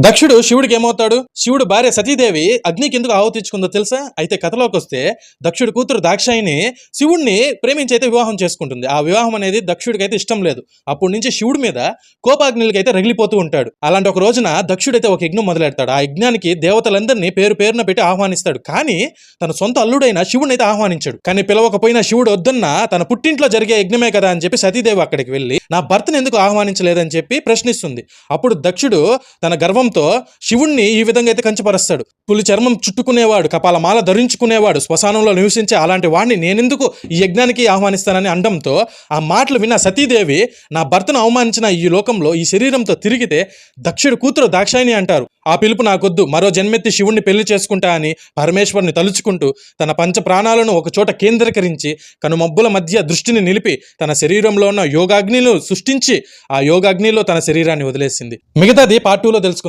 దక్షుడు శివుడికి ఏమవుతాడు? శివుడు భార్య సతీదేవి అగ్నికి ఎందుకు ఆహుతించుకుందో తెలుసా? అయితే కథలోకి వస్తే దక్షుడి కూతురు దాక్షాయిని శివుడిని ప్రేమించి అయితే వివాహం చేసుకుంటుంది. ఆ వివాహం అనేది దక్షుడికి అయితే ఇష్టం లేదు. అప్పటి నుంచి శివుడి మీద కోపాగ్నులకి అయితే రగిలిపోతూ ఉంటాడు. అలాంటి ఒక రోజున దక్షుడైతే ఒక యజ్ఞం మొదలెడతాడు. ఆ యజ్ఞానికి దేవతలందరినీ పేరు పేరున పెట్టి ఆహ్వానిస్తాడు. కానీ తన సొంత అల్లుడైన శివుడిని అయితే ఆహ్వానించాడు. కానీ పిలవకపోయినా శివుడు వద్దన్న తన పుట్టింట్లో జరిగే యజ్ఞమే కదా అని చెప్పి సతీదేవి అక్కడికి వెళ్ళి నా భర్తను ఎందుకు ఆహ్వానించలేదని చెప్పి ప్రశ్నిస్తుంది. అప్పుడు దక్షుడు తన గర్వంతో శివుణ్ణి ఈ విధంగా అయితే కంచిపరుస్తాడు. పులి చర్మం చుట్టుకునేవాడు, కపాలమాల ధరించుకునేవాడు, శ్మశానంలో నివసించే అలాంటి వాడిని నేనెందుకు ఈ యజ్ఞానికి ఆహ్వానిస్తానని అండంతో ఆ మాటలు విన్న సతీదేవి నా భర్తను అవమానించిన ఈ లోకంలో ఈ శరీరంతో తిరిగితే దక్షుడి కూతురు దాక్షాయిని అంటారు. ఆ పిలుపు నాకొద్దు, మరో జన్మెత్తి శివుణ్ణి పెళ్లి చేసుకుంటా అని పరమేశ్వరుని తలుచుకుంటూ తన పంచ ప్రాణాలను ఒక చోట కేంద్రీకరించి కనుమబ్బుల మధ్య దృష్టిని నిలిపి తన శరీరంలో ఉన్న యోగాగ్నిను సృష్టించి ఆ యోగాగ్నిలో తన శరీరాన్ని వదిలేసింది. మిగతాది పార్ట్ 2లో తెలుసుకుందాం.